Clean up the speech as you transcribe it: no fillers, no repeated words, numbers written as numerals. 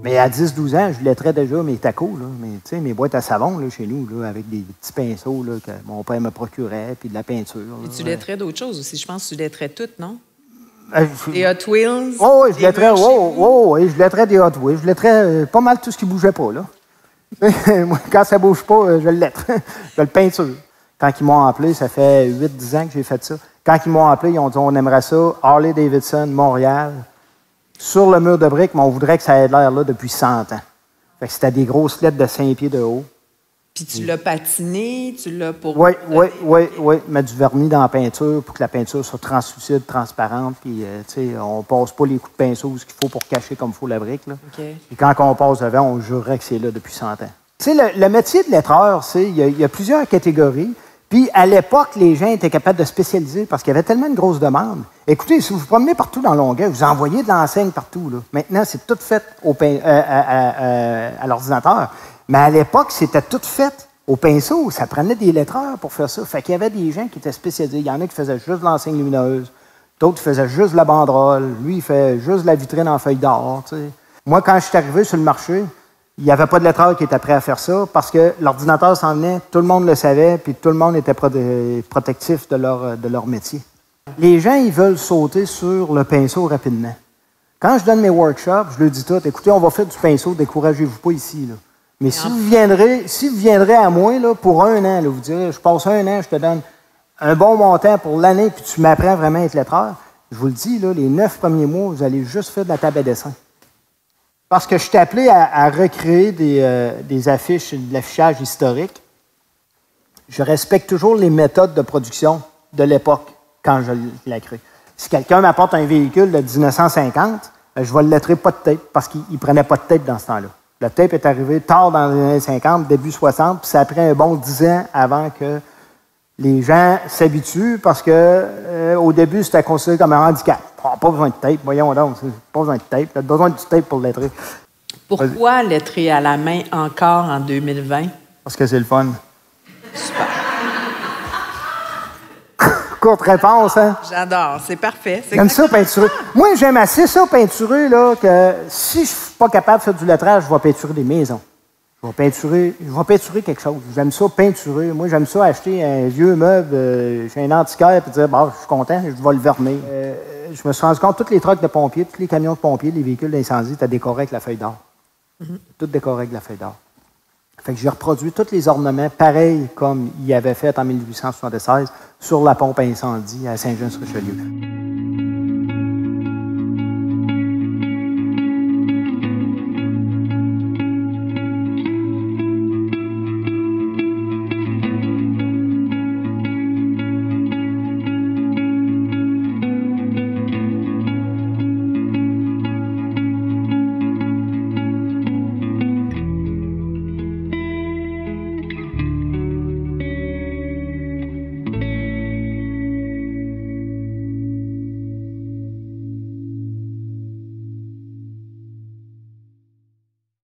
Mais à 10-12 ans, je lettrais déjà mes tacos, là. Mes boîtes à savon là, chez nous, là, avec des petits pinceaux là, que mon père me procurait, puis de la peinture. Et tu lettrais d'autres choses aussi. Je pense que tu lettrais toutes, non? Je... Des Hot Wheels? Oh, oui, je lettrais, oui, je lettrais des Hot Wheels. Je lettrais pas mal tout ce qui bougeait pas, là. Moi, quand ça bouge pas, je le lettre. Je le peinture. Quand ils m'ont appelé, ça fait 8-10 ans que j'ai fait ça. Quand ils m'ont appelé, ils ont dit on aimerait ça, Harley-Davidson, Montréal. Sur le mur de briques, mais on voudrait que ça ait l'air là depuis 100 ans. Fait que c'était des grosses lettres de 5 pieds de haut. Puis tu l'as patiné, tu l'as pour... Oui. Mettre du vernis dans la peinture pour que la peinture soit translucide, transparente. Puis, on passe pas les coups de pinceau, ce qu'il faut pour cacher comme il faut la brique. Là. Okay. Et quand on passe devant, on jurerait que c'est là depuis 100 ans. Tu sais, le métier de lettreur, il y a plusieurs catégories. Puis, à l'époque, les gens étaient capables de spécialiser parce qu'il y avait tellement de grosses demandes. Écoutez, si vous vous promenez partout dans Longueuil, vous envoyez de l'enseigne partout. Là. Maintenant, c'est tout fait à l'ordinateur. Mais à l'époque, c'était tout fait au pinceau. Ça prenait des lettreurs pour faire ça. Fait qu'il y avait des gens qui étaient spécialisés. Il y en a qui faisaient juste l'enseigne lumineuse. D'autres faisaient juste la banderole. Lui, il fait juste la vitrine en feuille d'or. T'sais. Moi, quand je suis arrivé sur le marché, il n'y avait pas de lettreur qui était prêt à faire ça parce que l'ordinateur s'en venait, tout le monde le savait, puis tout le monde était protectif de leur métier. Les gens, ils veulent sauter sur le pinceau rapidement. Quand je donne mes workshops, je leur dis tout, écoutez, on va faire du pinceau, découragez-vous pas ici. Là. Mais si vous viendrez à moi là, pour 1 an, là, vous direz, je passe 1 an, je te donne un bon montant pour l'année, puis tu m'apprends vraiment à être lettreur, je vous le dis, là, les 9 premiers mois, vous allez juste faire de la table à dessin. Parce que je suis appelé à recréer des affiches, de l'affichage historique. Je respecte toujours les méthodes de production de l'époque quand je la crée. Si quelqu'un m'apporte un véhicule de 1950, je vais le lettrer pas de tape parce qu'il ne prenait pas de tape dans ce temps-là. Le tape est arrivé tard dans les années 50, début 60, puis ça a pris un bon 10 ans avant que les gens s'habituent parce que au début, c'était considéré comme un handicap. Oh, pas besoin de tape, voyons donc, pas besoin de tape. Tu as besoin du tape pour lettrer. Pourquoi lettrer à la main encore en 2020? Parce que c'est le fun. Super. Courte réponse, hein? J'adore, c'est parfait. J'aime ça peinturer. Moi, j'aime assez ça peinturer, là, que si je ne suis pas capable de faire du lettrage, je vais peinturer des maisons. Je vais peinturer quelque chose. J'aime ça peinturer. Moi, j'aime ça acheter un vieux meuble chez un antiquaire et dire, bah, je suis content, je vais le vernir. Je me suis rendu compte que tous les trucks de pompiers, tous les camions de pompiers, les véhicules d'incendie étaient décorés avec la feuille d'or. Tout décoré avec la feuille d'or. Fait que j'ai reproduit tous les ornements pareils comme il avait fait en 1876 sur la pompe à incendie à Saint-Jean-sur-Richelieu.